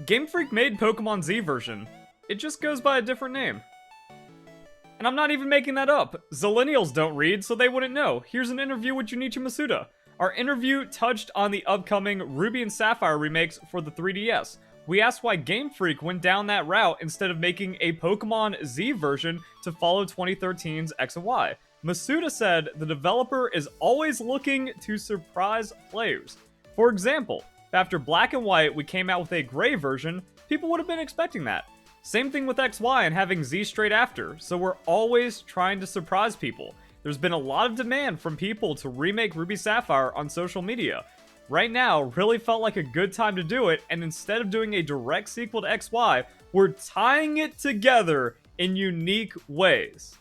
Game Freak made Pokemon Z version. It just goes by a different name. And I'm not even making that up. Zillennials don't read, so they wouldn't know. Here's an interview with Junichi Masuda. Our interview touched on the upcoming Ruby and Sapphire remakes for the 3DS. We asked why Game Freak went down that route instead of making a Pokemon Z version to follow 2013's X and Y. Masuda said the developer is always looking to surprise players. For example, after Black and White we came out with a gray version, people would have been expecting that. Same thing with XY and having Z straight after, so we're always trying to surprise people. There's been a lot of demand from people to remake Ruby Sapphire on social media. Right now, really felt like a good time to do it, and instead of doing a direct sequel to XY, we're tying it together in unique ways.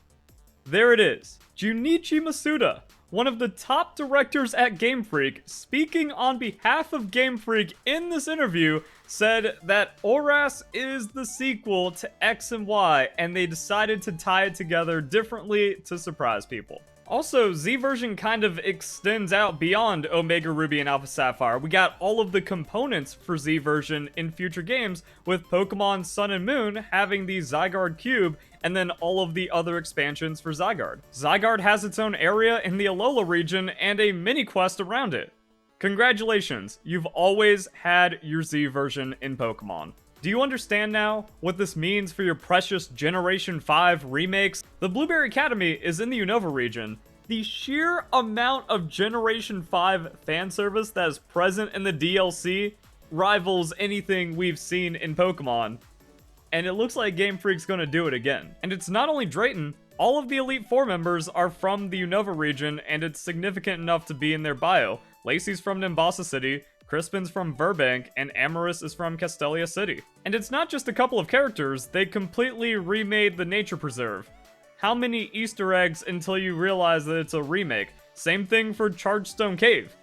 There it is, Junichi Masuda, one of the top directors at Game Freak, speaking on behalf of Game Freak in this interview, said that ORAS is the sequel to X and Y, and they decided to tie it together differently to surprise people. Also, Z version kind of extends out beyond Omega Ruby and Alpha Sapphire. We got all of the components for Z version in future games, with Pokemon Sun and Moon having the Zygarde Cube, and then all of the other expansions for Zygarde. Zygarde has its own area in the Alola region and a mini quest around it. Congratulations, you've always had your Z version in Pokemon. Do you understand now what this means for your precious Generation 5 remakes? The Blueberry Academy is in the Unova region. The sheer amount of Generation 5 fan service that is present in the DLC rivals anything we've seen in Pokemon. And it looks like Game Freak's gonna do it again. And it's not only Drayton, all of the Elite Four members are from the Unova region, and it's significant enough to be in their bio. Lacey's from Nimbasa City, Crispin's from Burbank, and Amarys is from Castelia City. And it's not just a couple of characters, they completely remade the nature preserve. How many Easter eggs until you realize that it's a remake? Same thing for Chargestone Cave.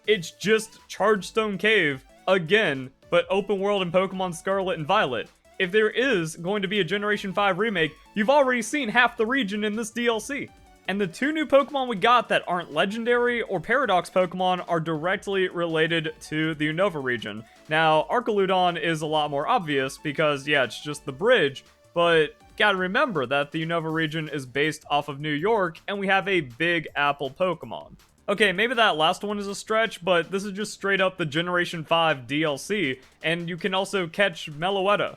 It's just Chargestone Cave again, but open world in Pokemon Scarlet and Violet. If there is going to be a Generation 5 remake, you've already seen half the region in this DLC. And the two new Pokemon we got that aren't legendary or Paradox Pokemon are directly related to the Unova region. Now, Archaludon is a lot more obvious because, yeah, it's just the bridge, but gotta remember that the Unova region is based off of New York, and we have a Big Apple Pokemon. Okay, maybe that last one is a stretch, but this is just straight up the Generation 5 DLC, and you can also catch Meloetta.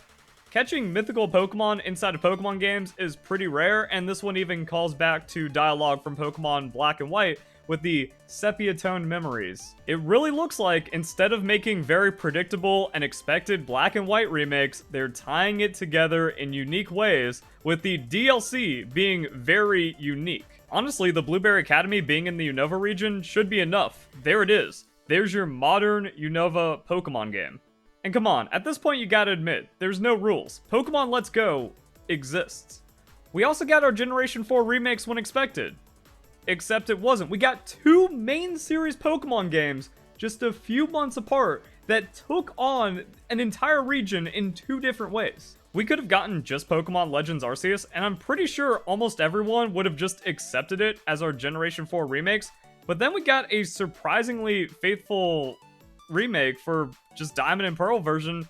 Catching mythical Pokemon inside of Pokemon games is pretty rare, and this one even calls back to dialogue from Pokemon Black and White with the sepia-toned memories. It really looks like instead of making very predictable and expected Black and White remakes, they're tying it together in unique ways, with the DLC being very unique. Honestly, the Blueberry Academy being in the Unova region should be enough. There it is. There's your modern Unova Pokemon game. And come on, at this point you gotta admit, there's no rules. Pokemon Let's Go exists. We also got our Generation 4 remakes when expected. Except it wasn't. We got two main series Pokemon games just a few months apart that took on an entire region in two different ways. We could have gotten just Pokemon Legends Arceus, and I'm pretty sure almost everyone would have just accepted it as our Generation 4 remakes, but then we got a surprisingly faithful remake for just Diamond and Pearl version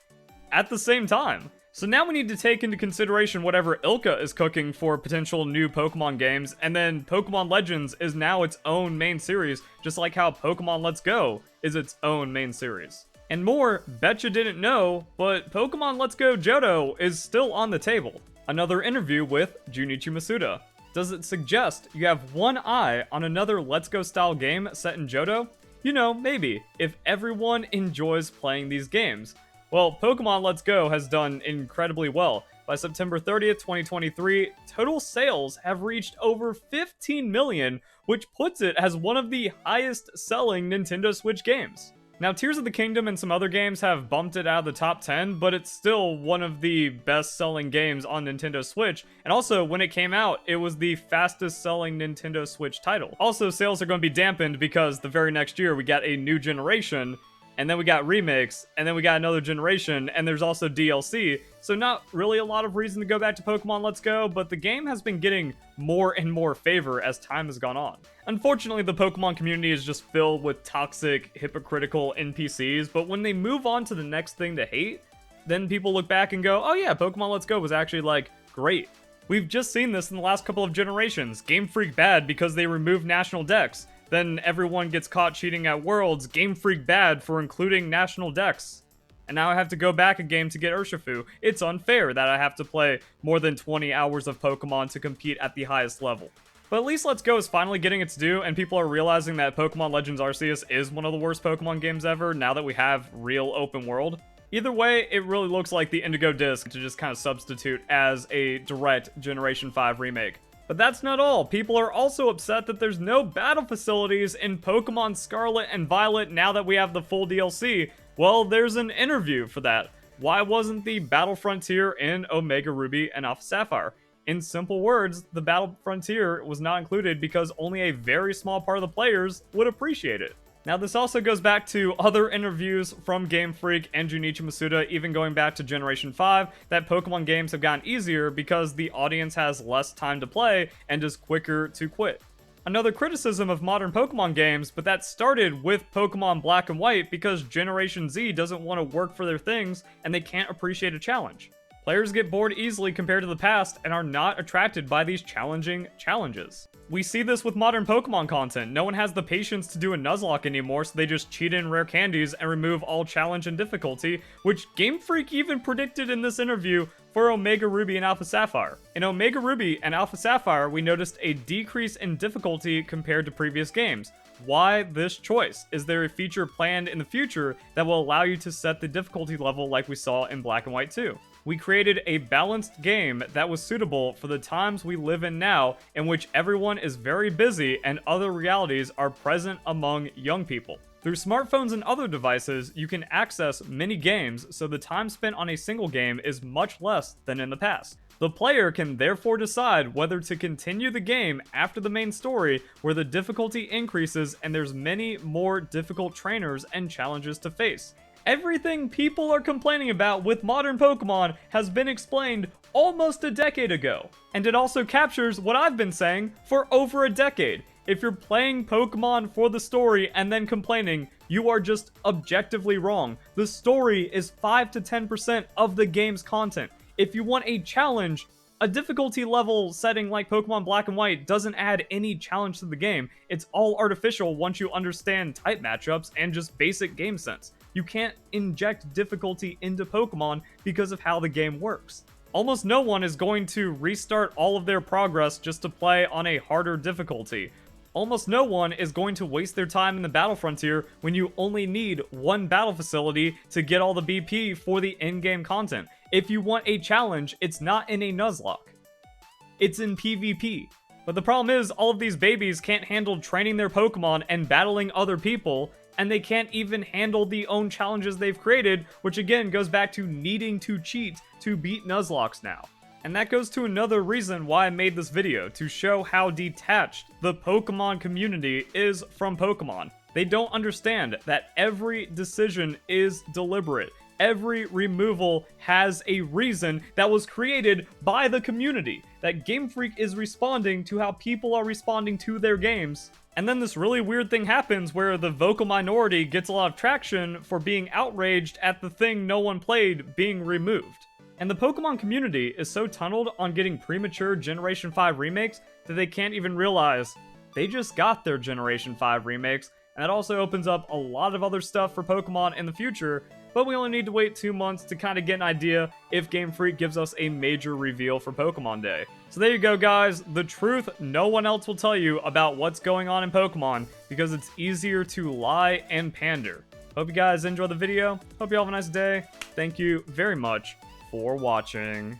at the same time. So now we need to take into consideration whatever Ilka is cooking for potential new Pokemon games, and then Pokemon Legends is now its own main series, just like how Pokemon Let's Go is its own main series. And more, betcha didn't know, but Pokemon Let's Go Johto is still on the table. Another interview with Junichi Masuda. Does it suggest you have one eye on another Let's Go style game set in Johto? You know, maybe, if everyone enjoys playing these games. Well, Pokemon Let's Go has done incredibly well. By September 30th, 2023, total sales have reached over 15 million, which puts it as one of the highest selling Nintendo Switch games. Now, Tears of the Kingdom and some other games have bumped it out of the top 10, but it's still one of the best-selling games on Nintendo Switch, and also, when it came out, it was the fastest-selling Nintendo Switch title. Also, sales are going to be dampened because the very next year we got a new generation, and then we got remakes, and then we got another generation, and there's also DLC, so not really a lot of reason to go back to Pokemon Let's Go, but the game has been getting more and more favor as time has gone on. Unfortunately, the Pokemon community is just filled with toxic, hypocritical NPCs, but when they move on to the next thing to hate, then people look back and go, oh yeah, Pokemon Let's Go was actually, like, great. We've just seen this in the last couple of generations. Game Freak bad because they removed national decks. Then everyone gets caught cheating at Worlds. Game Freak bad for including national decks. And now I have to go back a game to get Urshifu. It's unfair that I have to play more than 20 hours of Pokemon to compete at the highest level. But at least Let's Go is finally getting its due, and people are realizing that Pokemon Legends Arceus is one of the worst Pokemon games ever now that we have real open world. Either way, it really looks like the Indigo Disk to just kind of substitute as a direct Generation 5 remake. But that's not all. People are also upset that there's no battle facilities in Pokemon Scarlet and Violet now that we have the full DLC. Well, there's an interview for that. Why wasn't the Battle Frontier in Omega Ruby and Alpha Sapphire? In simple words, the Battle Frontier was not included because only a very small part of the players would appreciate it. Now, this also goes back to other interviews from Game Freak and Junichi Masuda, even going back to Generation 5, that Pokemon games have gotten easier because the audience has less time to play and is quicker to quit. Another criticism of modern Pokemon games, but that started with Pokemon Black and White because Generation Z doesn't want to work for their things and they can't appreciate a challenge. Players get bored easily compared to the past and are not attracted by these challenging challenges. We see this with modern Pokemon content. No one has the patience to do a Nuzlocke anymore, so they just cheat in rare candies and remove all challenge and difficulty, which Game Freak even predicted in this interview for Omega Ruby and Alpha Sapphire. In Omega Ruby and Alpha Sapphire, we noticed a decrease in difficulty compared to previous games. Why this choice? Is there a feature planned in the future that will allow you to set the difficulty level like we saw in Black and White 2? We created a balanced game that was suitable for the times we live in now, in which everyone is very busy and other realities are present among young people. Through smartphones and other devices, you can access many games, so the time spent on a single game is much less than in the past. The player can therefore decide whether to continue the game after the main story, where the difficulty increases and there's many more difficult trainers and challenges to face. Everything people are complaining about with modern Pokemon has been explained almost a decade ago. And it also captures what I've been saying for over a decade. If you're playing Pokemon for the story and then complaining, you are just objectively wrong. The story is 5 to 10% of the game's content. If you want a challenge, a difficulty level setting like Pokemon Black and White doesn't add any challenge to the game. It's all artificial once you understand type matchups and just basic game sense. You can't inject difficulty into Pokemon because of how the game works. Almost no one is going to restart all of their progress just to play on a harder difficulty. Almost no one is going to waste their time in the Battle Frontier when you only need one battle facility to get all the BP for the in-game content. If you want a challenge, it's not in a Nuzlocke. It's in PvP. But the problem is, all of these babies can't handle training their Pokemon and battling other people, and they can't even handle the own challenges they've created, which again goes back to needing to cheat to beat Nuzlockes now. And that goes to another reason why I made this video, to show how detached the Pokemon community is from Pokemon. They don't understand that every decision is deliberate. Every removal has a reason that was created by the community. That Game Freak is responding to how people are responding to their games. And then this really weird thing happens where the vocal minority gets a lot of traction for being outraged at the thing no one played being removed. And the Pokemon community is so tunneled on getting premature Generation 5 remakes that they can't even realize they just got their Generation 5 remakes, and that also opens up a lot of other stuff for Pokemon in the future, but we only need to wait 2 months to kind of get an idea if Game Freak gives us a major reveal for Pokemon Day. So there you go, guys. The truth no one else will tell you about what's going on in Pokemon, because it's easier to lie and pander. Hope you guys enjoy the video. Hope you all have a nice day. Thank you very much for watching.